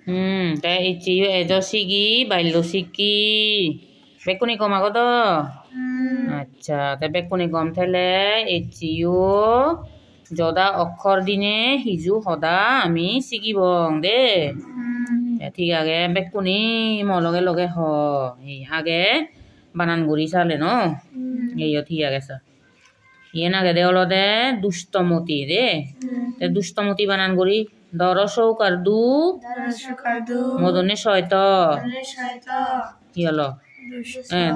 Te ichiyo ejo sigi bailo siki. Bekuni kom ako to. আচ্ছা তে বেকুনি গম থেলে ইচিও যদা অক্ষর দিনে হিজু সদা আমি শিকিবং দে ঠিক আগে বেকুনি মলগে লগে হ আগে বানান গুড়ি চালে ন এই ঠিক আগে সা ইয়ে আগে দে অলদে দুষ্টমতি দে দুষ্টমতি বানান গুড়ি দর সৌকার দু মদনে শয়ত কি হলো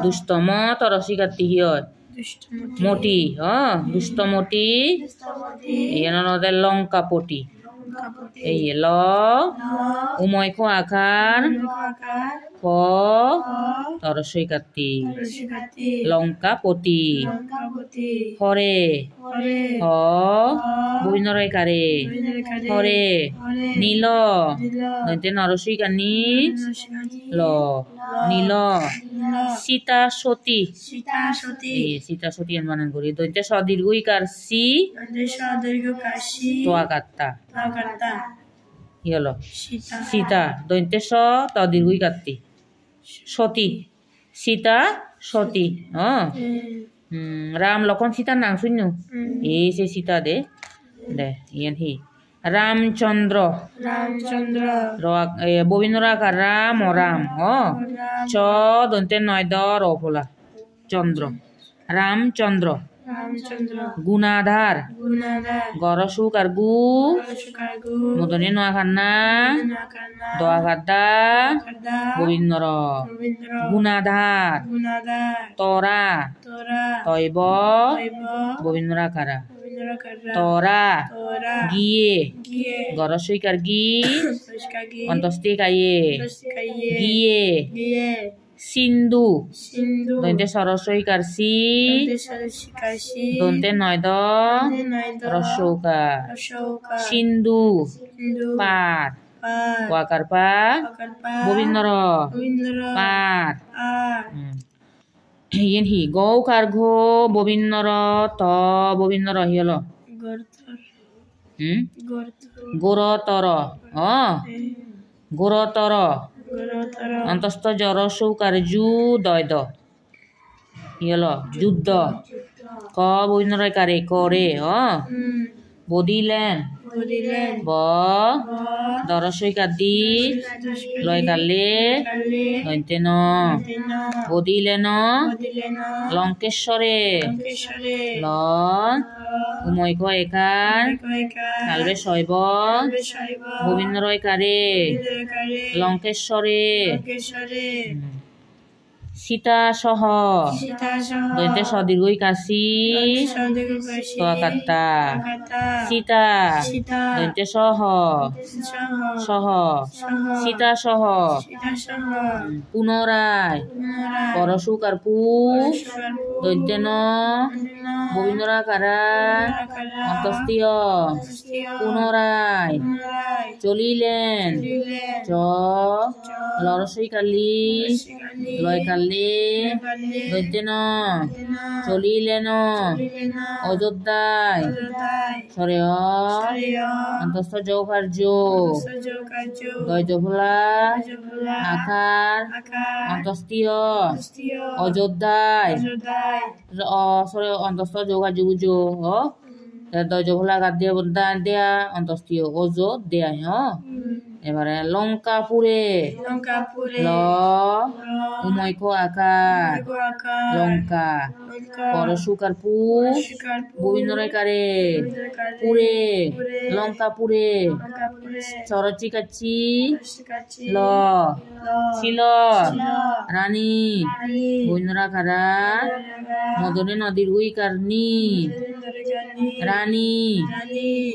দুষ্টম তরসিকাতি হিয় মটি দুষ্টমতি ইয়ে লঙ্কাপটি এই ল উময় খো আকার ক তরসিকাতি লঙ্কাপতি হরে হ বিভিন্ন কারে হরে নীল নরসিকানি ল নীল সীতা সতী সীতা সতী বানান করি দৈতে সদীর্ঘ ইকার সি তোয়াকাত্তা কি হলো সীতা দৈতে স তদীর্ঘ ইকাত্তি সতী সীতা সতী রাম লক্ষণ সীতার নাম শুন্য এই সে সীতা দে দে ইয়ান হি রামচন্দ্র ববিন্দ্র আকার রাম রাম চ দন্তে নয় দ র ফোলা চন্দ্র রামচন্দ্র গুণাধার গরসুক আর গু মদনে নোয়াখার না দোয়াখার দা গোবিন্দ্র গুণাধার তরা তৈব গোবিন্দ্র আকারা তরা গিয়ে গরসইকার গি অন্তস্তি কাইয়ে গিয়ে সিন্ধু দন্তে সরসইকার সি দন্তে নয় দ রসৌকা সিন্ধু পার ওয়াকার পা গোবিন্দ্র পার ইয়েন হি গৌকার ঘো ববিন্দ্র ত ববিন্দ্র হিয়ল গোরতর গোরতর অন্তস্থ জর সৌকার জু দয় দ হিয়ল যুদ্ধ ক ববিন্দ্র কারে করে বদিলেন ব দরসইকার দি লয় কালে দন্তে ন বদিলেন লঙ্কেশ্বরে ল উময় ক একার কালবে শৈব গোবিন্দ্র কারে লঙ্কেশ্বরে সীতা সহ দৈতে সদীর্ঘ কাশি তোয়াকাত্তা সীতা দৈতে সহ সহ সীতা সহ পুনরায় পরশুকার পু দৈতে ন ববিন্দ্র কারা অন্তস্তীয় পুনরায় চলিলেন চ লরসই কালি লয় কালি দৈতে ন চলিলেন অযোধ্যায় সরে অন্তস্থ যৌকার যো দয় জফলা আকার অন্তস্তীয় অযোধ্যায় সরে অন্তস্থ যৌকার যুগ যো দয় জফলা গাদ দিয়া দেয়া অন্তস্তীয় অযোধ্যা এবারে লঙ্কাপুরে ল উময় খো আকার লঙ্কা পরশুকার পু গোবিন্দ্র কারে পুরে লঙ্কাপুরে সরচিকাচি ল ছিল রানী গোবিন্দ্র কারা মদনে নদীর উইকার নি রানী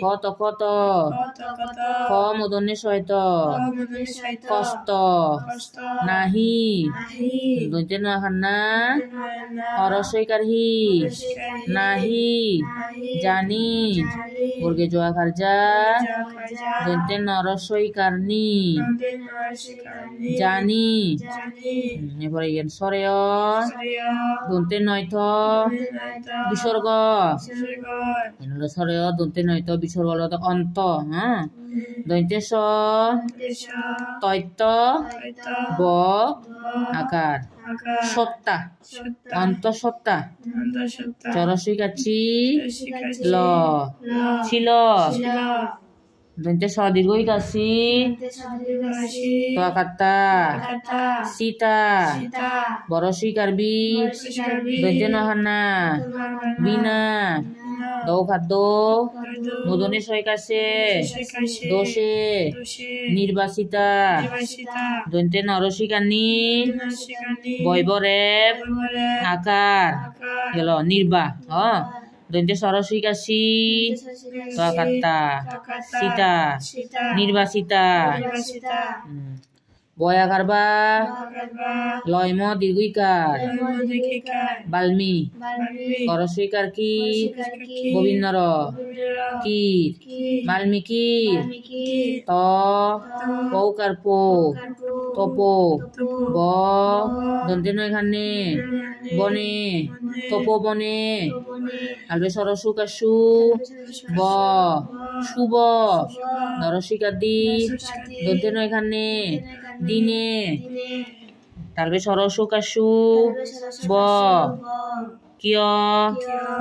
কত কত ক মদনে শয়ত কষ্ট নাহি দৈতে না অরসইকার হি নাহি জানি বর্গে জোয়াকার যা দৈতে নরসইকার নি জানি এরপরে সরে দন্তে নয় বিসর্গ এনলে সরে দন্তে নয়তো বিসর্গ হলো অন্ত হ্যাঁ দন্তে স তৈত ব আকার সত্তা অন্ত সত্তা চরসিকাচি ল ছিল দন্তে স দীর্ঘই কাশি তোয়াকাত্তা সীতা বরসি কারবি দন্তে নহানা বিনা দৌ খাদ্য মদনে সৈকাশে দোষে নির্বাসিতা দন্তে নরসিকানি বৈবরেব আকার গেল নির্বা দন্তে সরসিকাশি তোয়াকাত্তা সীতা নির্বাসিতা বয়াকার বা লয়ম দীর্ঘিকার বাল্মী করসইকার কি গোবিন্দর কীর বাল্মীকি ত পৌকার পো তপ ব দন্তে নয়খানে বনে তপবনে আলবে সরসুকাশু ব শুভ নরসিকাদি দন্তে নয়খানে দিনে তালবে সরসুকাশু ব কিয়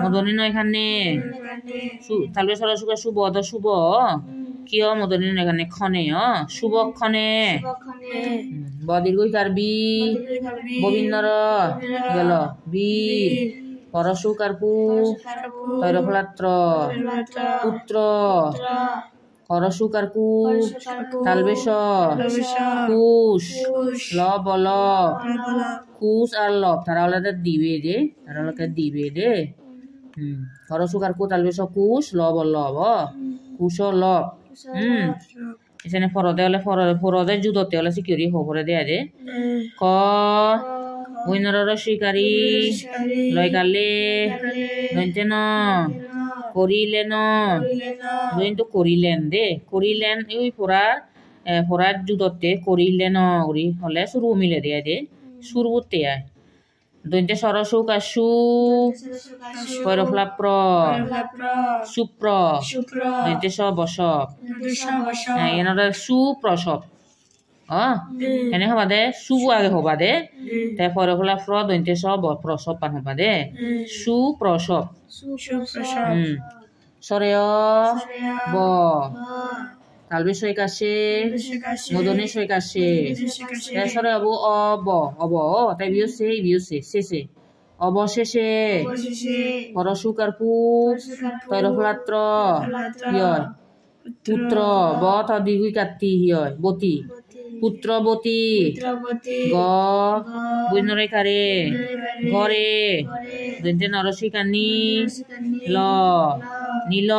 মদনী নয়খানে তালবে সরসুকাশু বদ শুভ কিয় মদনী নয়খানে ক্ষণে শুভ ক্ষণে বদীর্ঘই কারবি গোবিন্দর গেল বীর পরশুকারপু তৈরফলাত্র পুত্র করসুকারকু তালবেশ কুশ ল বল কুশ আর লব তারা হলে দিবে দে করসুকারকু তালবেশ কুশ ল বল লব কুশ লব এখানে ফরদে হলে ফরদে জুদতে হলে সিকিউরি হরে দেয়া দে ক বৈনর শিকারী লয়কালে দন্তে ন করিলেন তো করিলেন দে করিলেন ওই ফোরার জুদতে করিলেন উড়ি হলে সুরু মিলে দেয়া দে সুর বুতে আয় দন্তে সরসুকাশু পৈরফলাপ্র সুপ্র দন্তে স বসব এনারা সুপ্রসব এনে হবা দে সুবু আগে হবা দে তাই পৈরফলাপ্র দন্তে স প্রসব পান হবা দে সুপ্রসব সরে ব তালবে সৈকাশে মদনে সৈকাশে সরে অব অব তাই বিয়সে শেষে অবশেষে পরশুকারপু তৈরফলাত্র হিয় পুত্র ব দীর্ঘই কাত্তি হিয় বতী পুত্রবতী গ বৈনরেখারে ঘরে দন্তে নরসিকানি ল নীল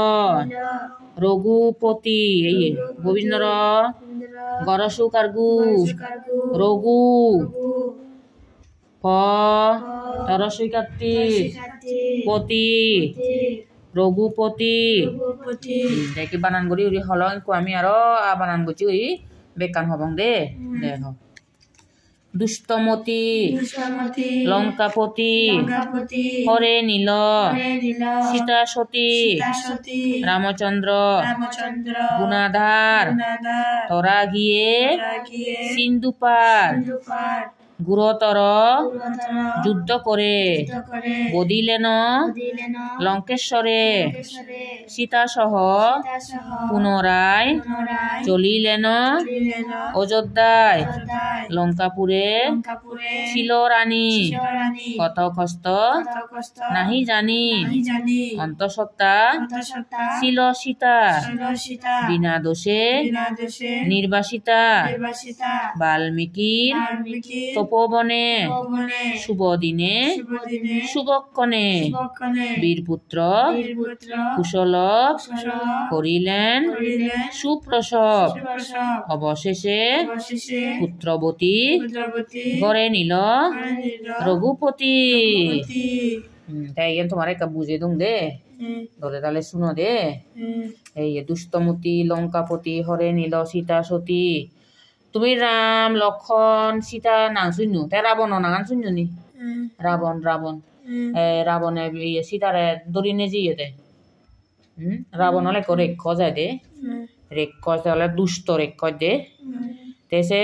রঘুপতি এই গোবিন্দর গরসুকারগু রঘু প তরসিকাত্তি পতি রঘুপতি দেখি বানান করি উড়ি হলং আমি আরো বানান করছি উড়ি বেকান হবং দে দেখ দুষ্টমতি লঙ্কাপতি হরে নীল সীতা সতী রামচন্দ্র গুণাধার তরা গিয়ে সিন্ধুপার গুরুতর যুদ্ধ করে বদিলেন লঙ্কেশ্বরে সীতাসহ পুনরায় চলিলেন অযোধ্যায় লঙ্কাপুরে ছিল রানী কথকস্ত নাহি জানি অন্তঃসত্ত্বা ছিল সীতা বিনা দোষে নির্বাসিতা বাল্মীকির তপবনে শুভ দিনে শুভক্ষণে বীরপুত্র কুশল করিলেন সুপ্রসব অবশেষে পুত্রবতী ঘরে নিল রঘুপতি তাই তোমার একটা বুঝে দুম দে ধরে তাহলে শুনো দে এই দুষ্টমতি লঙ্কাপতি হরে নীল সীতা সতী তুমি রাম লক্ষণ সীতা নাং শুনু তাই রাবণ নাগান শুনু নি রাবণ রাবণে সীতারে দড়ি নিয়ে দে রাবণ হলে রেক্ষ যায় দে রেক্ষ হলে দুষ্ট রেক্ষ দে তেসে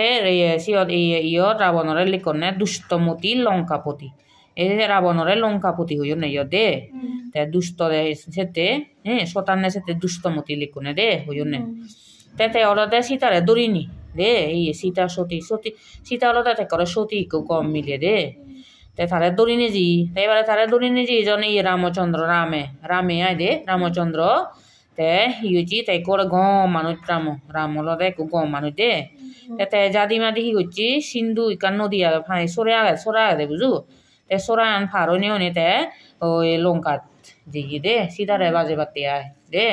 ইয়ত রাবণরে লিখনে দুষ্টমতি লঙ্কাপতি এই রাবণরে লঙ্কাপতি হইও না ইয় দে তে দুষ্ট সেতে শতান্নে সেতে দুষ্টমতি লিখনে দে হইও না তেতে অলদে সীতারে দড়িনি দে এই সীতা সতী সতী সীতা অলদে করে সতী কম মিলে দে তে তারে দড়িনি জি এবারে তারে দড়িনি জি জন ইয়ে রামচন্দ্র রামে আয় দে রামচন্দ্র তে হিউচি তাই করে গম মানুষ রাম অলদে গম মানুষ দে তে জাদি মাদি হি করছি সিন্ধু ইকান নদী আগে ফাঁই সরে আগে বুঝু তে সরা আন ফারো নিও নে তে ওই লঙ্কাত জিগি দে সীতারে বাজে বাতি আয় দে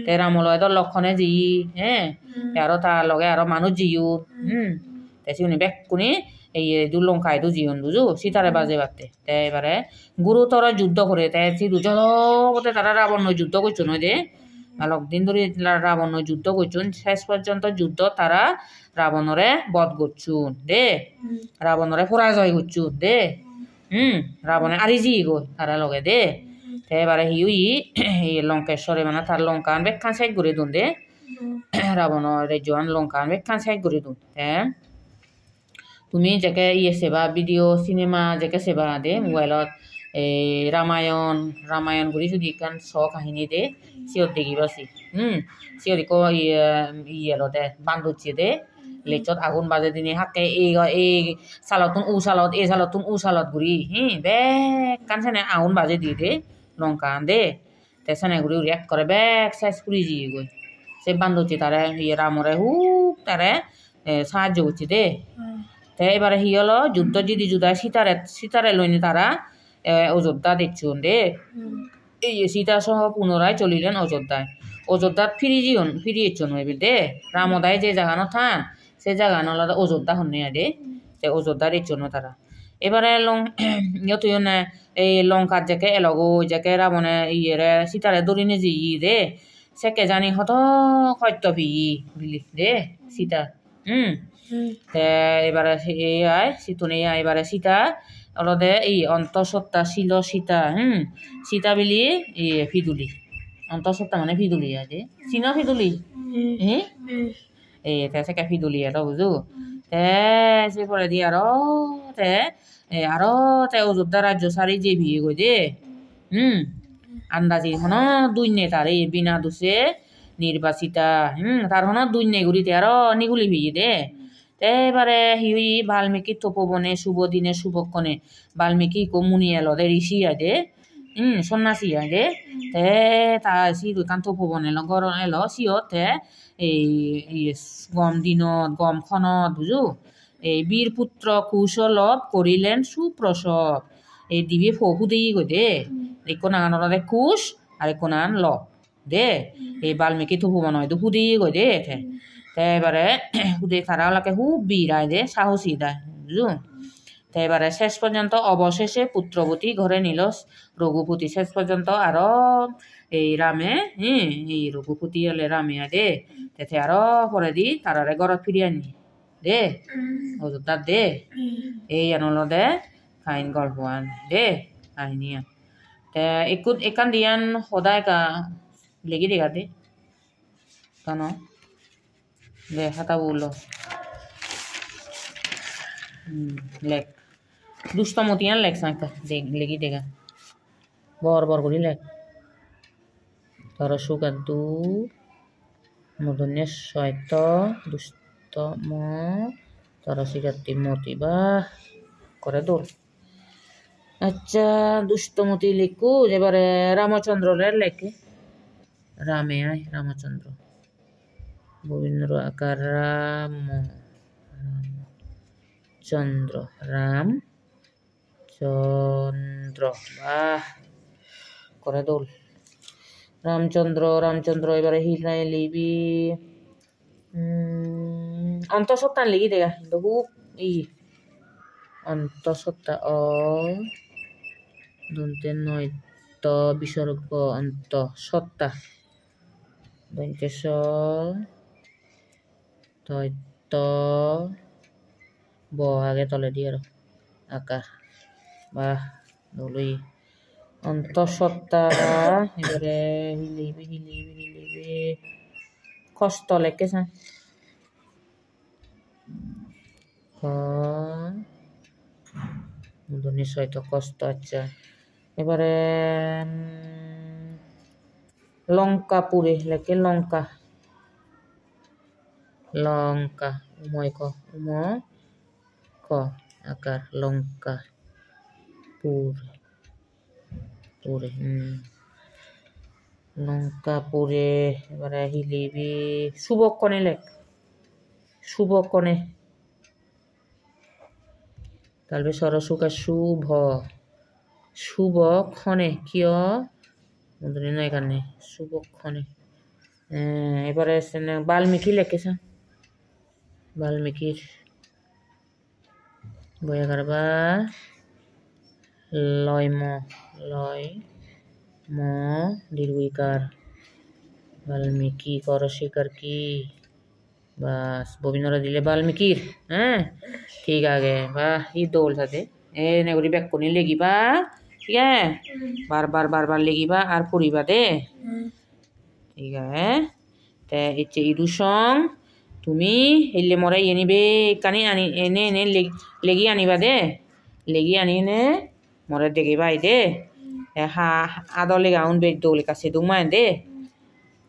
তে রামলয় তো লক্ষণে জি আরো তার লগে আরো মানুষ জিও তে সিউনি বেকুনি এই দু লঙ্কায় দু জিওন বুঝু সীতারে বাজে বাতে তে এবারে গুরুতর যুদ্ধ করে তে সিধু জলপথে তারা রাবণ যুদ্ধ করছো নয় দে অনেক দিন ধরে রাবণ যুদ্ধ করছুন শেষ পর্যন্ত যুদ্ধ তারা রাবণরে বধ করছুন দে রাবণরে পরাজয় করছুন দে রাবণে আরিজি গো তারা লগে দে এবারে হিউই লঙ্কেশ্বরে মানে তার লঙ্কান বেখান সাইড করে দুন দে রাবণ রাজ্যান লঙ্কান বেখান সাইড করে দুন তুমি যেকে সেবা ভিডিও সিনেমা যেকে সেবা দে মোবাইলত এই রামায়ণ ঘুরি যদি কান ছ কাহিনী দে সিয়ত দেখিবাছি সিয়ত ইকো দে বান্ধুচ্ছে দে লেচত আগুন বাজে দিনে হাকে এই সালতুন উ সালত এই সালতুন উ সালত ঘুরি বেক কানসানে আগুন বাজে দি দে লঙ্কা দে তেসানে ঘুরি রিয়াক্ট করে বেক সাইজ পুরি জি গই সে বান্ধুচ্ছে তারে রামরে হুক তারে সাহায্য করছে দে তে এবারে হি হলো যুদ্ধ যদি যুদ্ধ সীতারে লইনি তারা অযোধ্যা দেখছুন দে এই সীতা সহ পুনরায় চলিলেন অযোধ্যাত ফিরিয়েছন হইবে দে রামদায় যে জাগানো থান সে জাগানো আলাদা অযোধ্যা হন্নে দে অযোধ্যা দেখছন তারা এবারে এই লঙ্কার যেকে এলগো যেকে রাবণে ইয়েরে সীতারে দড়িনে যে দে সেকে জানি হত সত্য বিলি দে সীতা এবারে সিতুনে এবারে সীতা অলদে এই অন্তঃসত্ত্বা ছিল সীতা সীতা বিলি ফিদুলি অন্তঃসত্ত্বা মানে ফিদুলি আছে চিন ফিদুলি এই সেকে ফিদুলি এটা বুঝু সে পরে দি আরো অযোধ্যা রাজ্য সারি যে বিয়ে গই দে আন্দাজি হন দুই নে তার এই বিনা দোষে নির্বাচিতা তার হন দুই নে ঘুরিতে আরো নিগুলি বিয়ে দে এবারে হিউই বাল্মীকি তপবনে শুভ দিনে শুভক্ষণে বাল্মীকি মুনি এলো দে ঋষি আদে সন্ন্যাসী আদে তা সি কান তপবনে গর এলো সিয়তে এই গম খনত বুঝু এই বীর পুত্র কৌশলভ করিলেন সুপ্রসব এই দিবি ফহু দেই গো দে একো নান দে কুশ আর একো নান ল দে এই বাল্মীকি তপবন হয় হুদি গো দে এবারে হুদে তারা ওলাকে খুব বিরায় দে সাহসী দেয় বুঝু এবারে শেষ পর্যন্ত অবশেষে পুত্রবতী ঘরে নিল রঘুপতি শেষ পর্যন্ত আরো এই রামে এই রঘুপতি হলে রামে দে তেতে আরো পরে দি তারারে ঘরত ফিরিয়ে আনি দে অযোধ্যা দে এই আনল দে কাহিন গল্প আন দে কাহিনী একান দিয়ান সদায় লেগি দেখা দে কেন দে খাতা বললো লেখ দুষ্টমতিয়ান লেখ সাঁকা লেগি দেখা বর করি লেখ ধর সুকান্তু মূর্ধন্য শৈত দুষ্টম ধর শিরাত্তি মতি বা করে দোল আচ্ছা দুষ্টমতি লিখু এবারে রামচন্দ্রের লেখে রামে আয় রামচন্দ্র গোবিন্দ্র আকার চন্দ্র রাম চন্দ্র বাহ করে দোল রামচন্দ্র এবারে হিলাই লিবি অন্তঃসত্ত্বা লিখি দেখা খুব অন্তঃসত্ত্বা দন্তে নৈত বিসর্গ অন্তঃসত্ত্বা দন্তেশ দৈত ব আগে তলে দিয়ে আর আকার বাহ দলই অন্তঃসত্ত্বা এবারে হিলিবি কষ্ট লেখেছে নিশ্চয় তো কষ্ট আচ্ছা এবারে লঙ্কা পুরে লেখে লঙ্কা লঙ্কা উময় ক আকার লঙ্কা পুরে লঙ্কা পুরে এবারে হিলিবি শুভক্ষণে লেখ শুভক্ষণে তাহলে সরসুকা শুভক্ষণে কিয় না এখানে শুভক্ষণে এবারে বাল্মীকি লেখেছে বাল্মীকির বয়া করবা লয় ম দীর্ঘিকার বাল্মীকি করশিকার কি বাস ববিনরা দিলে বাল্মীকির ঠিক আছে বা ই দৌল সাথে নেগরি ব্যাক করে লেগিবা ঠিক আছে বারবার লেগিবা আর পড়িবা দে ঠিক আছে তে ইচ্ছে ইদুসং তুমি হেললে মরাই এনিবে কানি আনি এনে লেগি আনিবা দে লেগি আনি নে মরে দেখিবা দে আদলে গাউন বে দৌলে কাছে দুমায় দে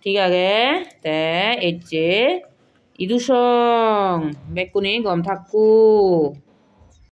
ঠিক আছে তে ইচ্ছে ইদুসং বেকুনি গম থাকু